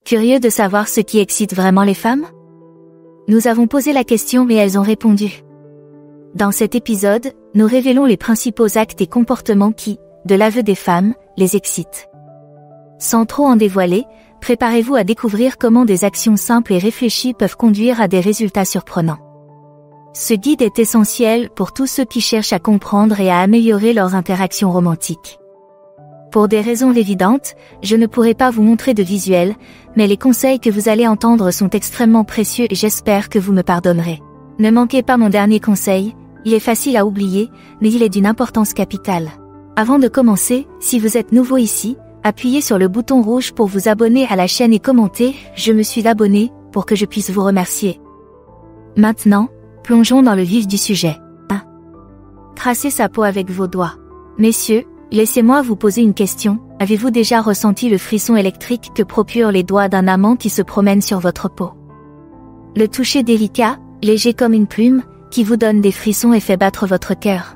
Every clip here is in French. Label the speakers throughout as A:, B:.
A: Curieux de savoir ce qui excite vraiment les femmes? Nous avons posé la question et elles ont répondu. Dans cet épisode, nous révélons les principaux actes et comportements qui, de l'aveu des femmes, les excitent. Sans trop en dévoiler, préparez-vous à découvrir comment des actions simples et réfléchies peuvent conduire à des résultats surprenants. Ce guide est essentiel pour tous ceux qui cherchent à comprendre et à améliorer leurs interactions romantiques. Pour des raisons évidentes, je ne pourrai pas vous montrer de visuel, mais les conseils que vous allez entendre sont extrêmement précieux et j'espère que vous me pardonnerez. Ne manquez pas mon dernier conseil, il est facile à oublier, mais il est d'une importance capitale. Avant de commencer, si vous êtes nouveau ici, appuyez sur le bouton rouge pour vous abonner à la chaîne et commentez « Je me suis abonné » pour que je puisse vous remercier. Maintenant, plongeons dans le vif du sujet. 1. Tracez sa peau avec vos doigts. Messieurs, laissez-moi vous poser une question. Avez-vous déjà ressenti le frisson électrique que procurent les doigts d'un amant qui se promène sur votre peau? Le toucher délicat, léger comme une plume, qui vous donne des frissons et fait battre votre cœur.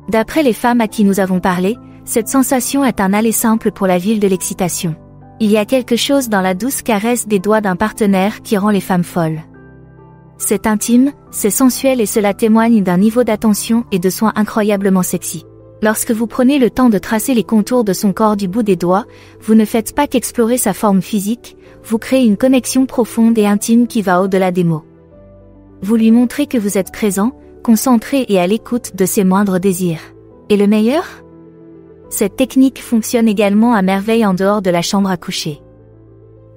A: D'après les femmes à qui nous avons parlé, cette sensation est un aller simple pour la ville de l'excitation. Il y a quelque chose dans la douce caresse des doigts d'un partenaire qui rend les femmes folles. C'est intime, c'est sensuel et cela témoigne d'un niveau d'attention et de soin incroyablement sexy. Lorsque vous prenez le temps de tracer les contours de son corps du bout des doigts, vous ne faites pas qu'explorer sa forme physique, vous créez une connexion profonde et intime qui va au-delà des mots. Vous lui montrez que vous êtes présent, concentré et à l'écoute de ses moindres désirs. Et le meilleur? Cette technique fonctionne également à merveille en dehors de la chambre à coucher.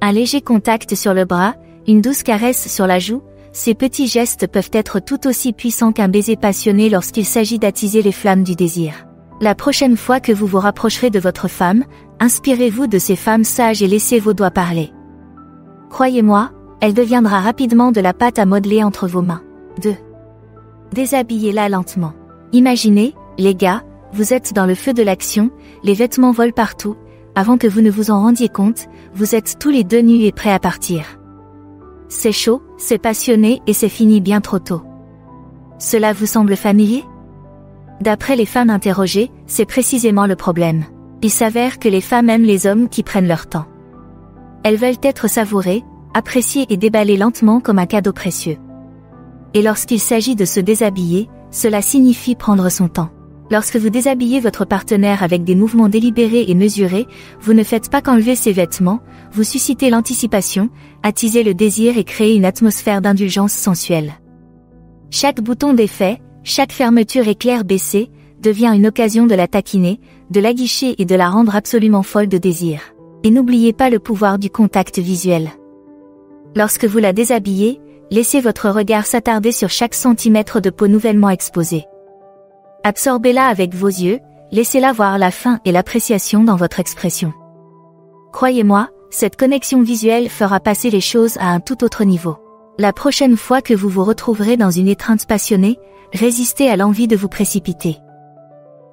A: Un léger contact sur le bras, une douce caresse sur la joue, ces petits gestes peuvent être tout aussi puissants qu'un baiser passionné lorsqu'il s'agit d'attiser les flammes du désir. La prochaine fois que vous vous rapprocherez de votre femme, inspirez-vous de ces femmes sages et laissez vos doigts parler. Croyez-moi, elle deviendra rapidement de la pâte à modeler entre vos mains. 2. Déshabillez-la lentement. Imaginez, les gars, vous êtes dans le feu de l'action, les vêtements volent partout, avant que vous ne vous en rendiez compte, vous êtes tous les deux nus et prêts à partir. C'est chaud, c'est passionné et c'est fini bien trop tôt. Cela vous semble familier? D'après les femmes interrogées, c'est précisément le problème. Il s'avère que les femmes aiment les hommes qui prennent leur temps. Elles veulent être savourées, appréciées et déballées lentement comme un cadeau précieux. Et lorsqu'il s'agit de se déshabiller, cela signifie prendre son temps. Lorsque vous déshabillez votre partenaire avec des mouvements délibérés et mesurés, vous ne faites pas qu'enlever ses vêtements, vous suscitez l'anticipation, attisez le désir et créez une atmosphère d'indulgence sensuelle. Chaque bouton défait, chaque fermeture éclair baissée, devient une occasion de la taquiner, de l'aguicher et de la rendre absolument folle de désir. Et n'oubliez pas le pouvoir du contact visuel. Lorsque vous la déshabillez, laissez votre regard s'attarder sur chaque centimètre de peau nouvellement exposée. Absorbez-la avec vos yeux, laissez-la voir la faim et l'appréciation dans votre expression. Croyez-moi, cette connexion visuelle fera passer les choses à un tout autre niveau. La prochaine fois que vous vous retrouverez dans une étreinte passionnée, résistez à l'envie de vous précipiter.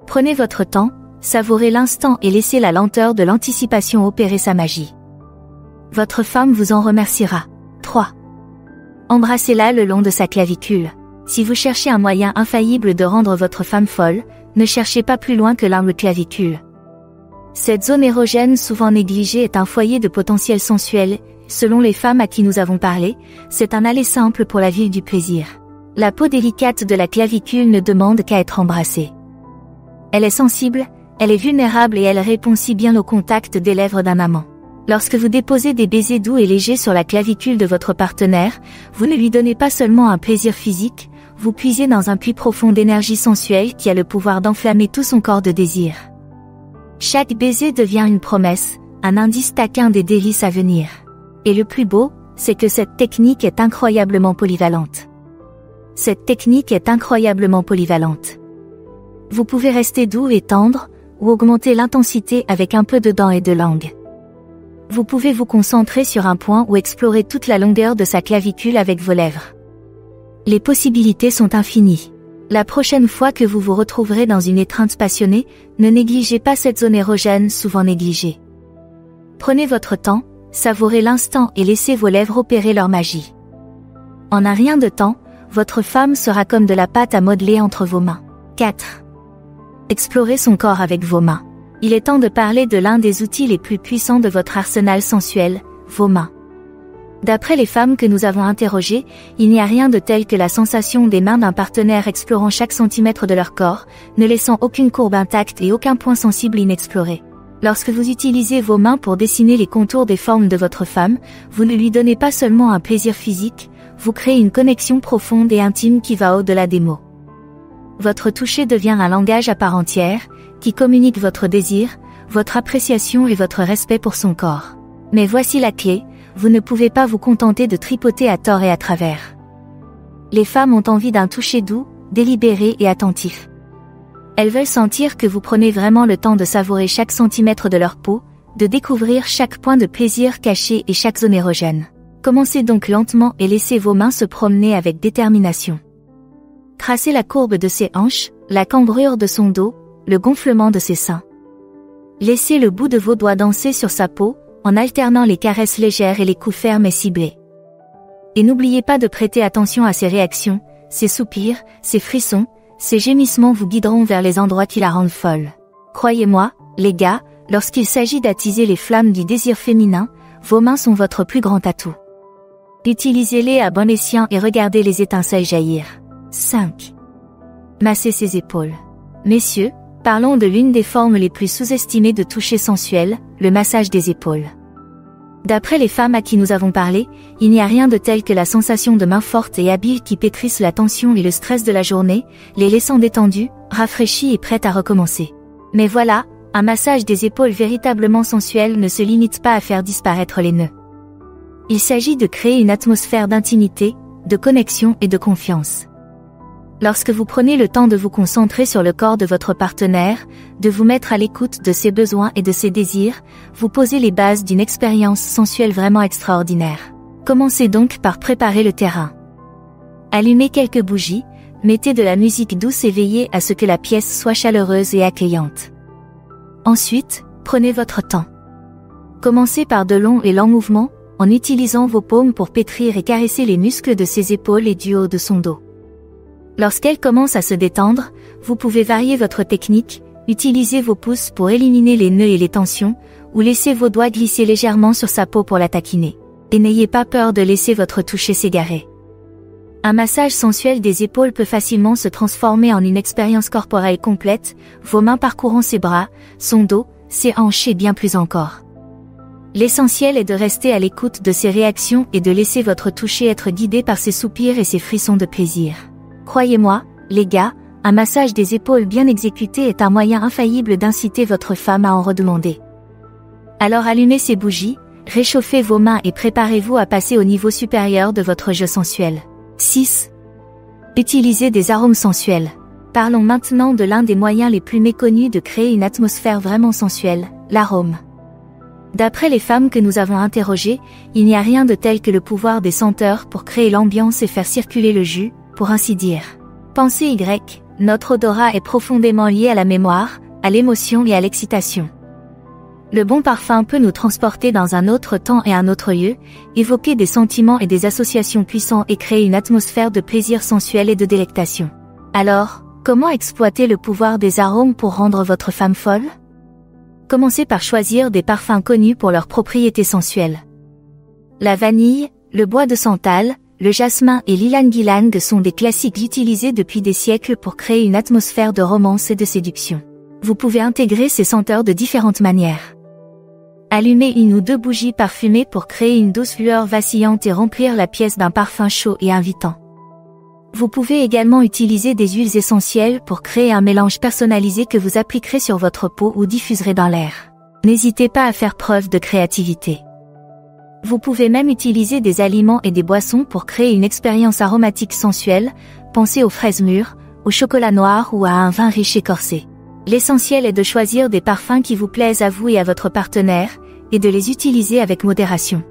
A: Prenez votre temps, savourez l'instant et laissez la lenteur de l'anticipation opérer sa magie. Votre femme vous en remerciera. 3. Embrassez-la le long de sa clavicule. Si vous cherchez un moyen infaillible de rendre votre femme folle, ne cherchez pas plus loin que l'arme clavicule. Cette zone érogène souvent négligée est un foyer de potentiel sensuel. Selon les femmes à qui nous avons parlé, c'est un aller simple pour la ville du plaisir. La peau délicate de la clavicule ne demande qu'à être embrassée. Elle est sensible, elle est vulnérable et elle répond si bien au contact des lèvres d'un amant. Lorsque vous déposez des baisers doux et légers sur la clavicule de votre partenaire, vous ne lui donnez pas seulement un plaisir physique, vous puisez dans un puits profond d'énergie sensuelle qui a le pouvoir d'enflammer tout son corps de désir. Chaque baiser devient une promesse, un indice taquin des délices à venir. Et le plus beau, c'est que cette technique est incroyablement polyvalente. Cette technique est incroyablement polyvalente. Vous pouvez rester doux et tendre, ou augmenter l'intensité avec un peu de dents et de langue. Vous pouvez vous concentrer sur un point ou explorer toute la longueur de sa clavicule avec vos lèvres. Les possibilités sont infinies. La prochaine fois que vous vous retrouverez dans une étreinte passionnée, ne négligez pas cette zone érogène souvent négligée. Prenez votre temps, savourez l'instant et laissez vos lèvres opérer leur magie. En un rien de temps, votre femme sera comme de la pâte à modeler entre vos mains. 4. Explorez son corps avec vos mains. Il est temps de parler de l'un des outils les plus puissants de votre arsenal sensuel, vos mains. D'après les femmes que nous avons interrogées, il n'y a rien de tel que la sensation des mains d'un partenaire explorant chaque centimètre de leur corps, ne laissant aucune courbe intacte et aucun point sensible inexploré. Lorsque vous utilisez vos mains pour dessiner les contours des formes de votre femme, vous ne lui donnez pas seulement un plaisir physique, vous créez une connexion profonde et intime qui va au-delà des mots. Votre toucher devient un langage à part entière, qui communique votre désir, votre appréciation et votre respect pour son corps. Mais voici la clé, vous ne pouvez pas vous contenter de tripoter à tort et à travers. Les femmes ont envie d'un toucher doux, délibéré et attentif. Elles veulent sentir que vous prenez vraiment le temps de savourer chaque centimètre de leur peau, de découvrir chaque point de plaisir caché et chaque zone érogène. Commencez donc lentement et laissez vos mains se promener avec détermination. Tracez la courbe de ses hanches, la cambrure de son dos, le gonflement de ses seins. Laissez le bout de vos doigts danser sur sa peau, en alternant les caresses légères et les coups fermes et ciblés. Et n'oubliez pas de prêter attention à ses réactions, ses soupirs, ses frissons, ses gémissements vous guideront vers les endroits qui la rendent folle. Croyez-moi, les gars, lorsqu'il s'agit d'attiser les flammes du désir féminin, vos mains sont votre plus grand atout. Utilisez-les à bon escient et regardez les étincelles jaillir. 5. Massez ses épaules. Messieurs, parlons de l'une des formes les plus sous-estimées de toucher sensuel, le massage des épaules. D'après les femmes à qui nous avons parlé, il n'y a rien de tel que la sensation de mains fortes et habiles qui pétrissent la tension et le stress de la journée, les laissant détendues, rafraîchies et prêtes à recommencer. Mais voilà, un massage des épaules véritablement sensuel ne se limite pas à faire disparaître les nœuds. Il s'agit de créer une atmosphère d'intimité, de connexion et de confiance. Lorsque vous prenez le temps de vous concentrer sur le corps de votre partenaire, de vous mettre à l'écoute de ses besoins et de ses désirs, vous posez les bases d'une expérience sensuelle vraiment extraordinaire. Commencez donc par préparer le terrain. Allumez quelques bougies, mettez de la musique douce et veillez à ce que la pièce soit chaleureuse et accueillante. Ensuite, prenez votre temps. Commencez par de longs et lents mouvements, en utilisant vos paumes pour pétrir et caresser les muscles de ses épaules et du haut de son dos. Lorsqu'elle commence à se détendre, vous pouvez varier votre technique, utilisez vos pouces pour éliminer les nœuds et les tensions, ou laissez vos doigts glisser légèrement sur sa peau pour la taquiner. Et n'ayez pas peur de laisser votre toucher s'égarer. Un massage sensuel des épaules peut facilement se transformer en une expérience corporelle complète, vos mains parcourant ses bras, son dos, ses hanches et bien plus encore. L'essentiel est de rester à l'écoute de ses réactions et de laisser votre toucher être guidé par ses soupirs et ses frissons de plaisir. Croyez-moi, les gars, un massage des épaules bien exécuté est un moyen infaillible d'inciter votre femme à en redemander. Alors allumez ces bougies, réchauffez vos mains et préparez-vous à passer au niveau supérieur de votre jeu sensuel. 6. Utilisez des arômes sensuels. Parlons maintenant de l'un des moyens les plus méconnus de créer une atmosphère vraiment sensuelle, l'arôme. D'après les femmes que nous avons interrogées, il n'y a rien de tel que le pouvoir des senteurs pour créer l'ambiance et faire circuler le jus, pour ainsi dire. Pensez Y, notre odorat est profondément lié à la mémoire, à l'émotion et à l'excitation. Le bon parfum peut nous transporter dans un autre temps et un autre lieu, évoquer des sentiments et des associations puissants et créer une atmosphère de plaisir sensuel et de délectation. Alors, comment exploiter le pouvoir des arômes pour rendre votre femme folle ? Commencez par choisir des parfums connus pour leurs propriétés sensuelles. La vanille, le bois de santal, le jasmin et l'ylang-ylang sont des classiques utilisés depuis des siècles pour créer une atmosphère de romance et de séduction. Vous pouvez intégrer ces senteurs de différentes manières. Allumez une ou deux bougies parfumées pour créer une douce lueur vacillante et remplir la pièce d'un parfum chaud et invitant. Vous pouvez également utiliser des huiles essentielles pour créer un mélange personnalisé que vous appliquerez sur votre peau ou diffuserez dans l'air. N'hésitez pas à faire preuve de créativité. Vous pouvez même utiliser des aliments et des boissons pour créer une expérience aromatique sensuelle, pensez aux fraises mûres, au chocolat noir ou à un vin riche et corsé. L'essentiel est de choisir des parfums qui vous plaisent à vous et à votre partenaire, et de les utiliser avec modération.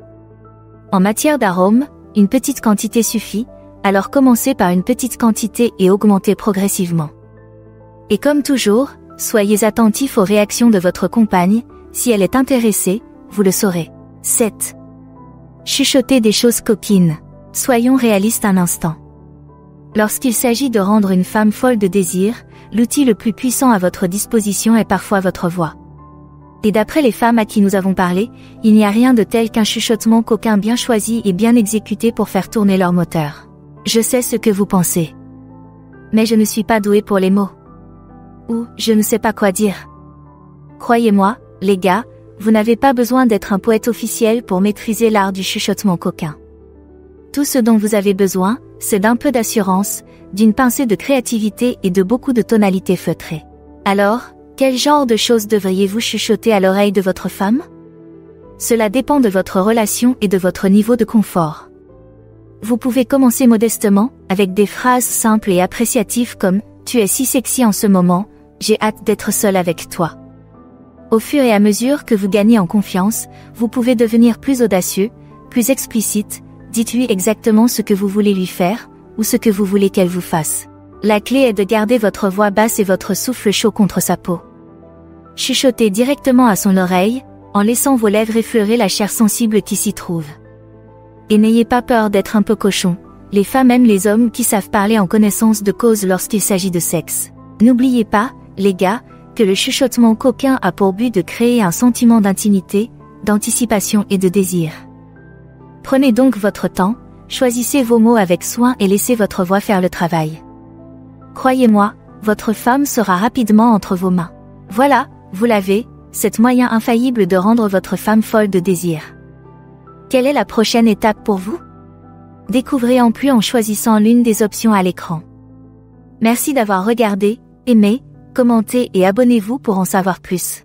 A: En matière d'arômes, une petite quantité suffit, alors commencez par une petite quantité et augmentez progressivement. Et comme toujours, soyez attentifs aux réactions de votre compagne, si elle est intéressée, vous le saurez. 7. Chuchotez des choses coquines. Soyons réalistes un instant. Lorsqu'il s'agit de rendre une femme folle de désir, l'outil le plus puissant à votre disposition est parfois votre voix. Et d'après les femmes à qui nous avons parlé, il n'y a rien de tel qu'un chuchotement coquin bien choisi et bien exécuté pour faire tourner leur moteur. Je sais ce que vous pensez. Mais je ne suis pas douée pour les mots. Ou, je ne sais pas quoi dire. Croyez-moi, les gars, vous n'avez pas besoin d'être un poète officiel pour maîtriser l'art du chuchotement coquin. Tout ce dont vous avez besoin, c'est d'un peu d'assurance, d'une pincée de créativité et de beaucoup de tonalités feutrées. Alors, quel genre de choses devriez-vous chuchoter à l'oreille de votre femme? Cela dépend de votre relation et de votre niveau de confort. Vous pouvez commencer modestement, avec des phrases simples et appréciatives comme « Tu es si sexy en ce moment, j'ai hâte d'être seule avec toi ». Au fur et à mesure que vous gagnez en confiance, vous pouvez devenir plus audacieux, plus explicite, dites-lui exactement ce que vous voulez lui faire, ou ce que vous voulez qu'elle vous fasse. La clé est de garder votre voix basse et votre souffle chaud contre sa peau. Chuchotez directement à son oreille, en laissant vos lèvres effleurer la chair sensible qui s'y trouve. Et n'ayez pas peur d'être un peu cochon, les femmes aiment les hommes qui savent parler en connaissance de cause lorsqu'il s'agit de sexe. N'oubliez pas, les gars, que le chuchotement coquin a pour but de créer un sentiment d'intimité, d'anticipation et de désir. Prenez donc votre temps, choisissez vos mots avec soin et laissez votre voix faire le travail. Croyez-moi, votre femme sera rapidement entre vos mains. Voilà, vous l'avez, cet moyen infaillible de rendre votre femme folle de désir. Quelle est la prochaine étape pour vous? Découvrez en plus en choisissant l'une des options à l'écran. Merci d'avoir regardé, aimé, commentez et abonnez-vous pour en savoir plus.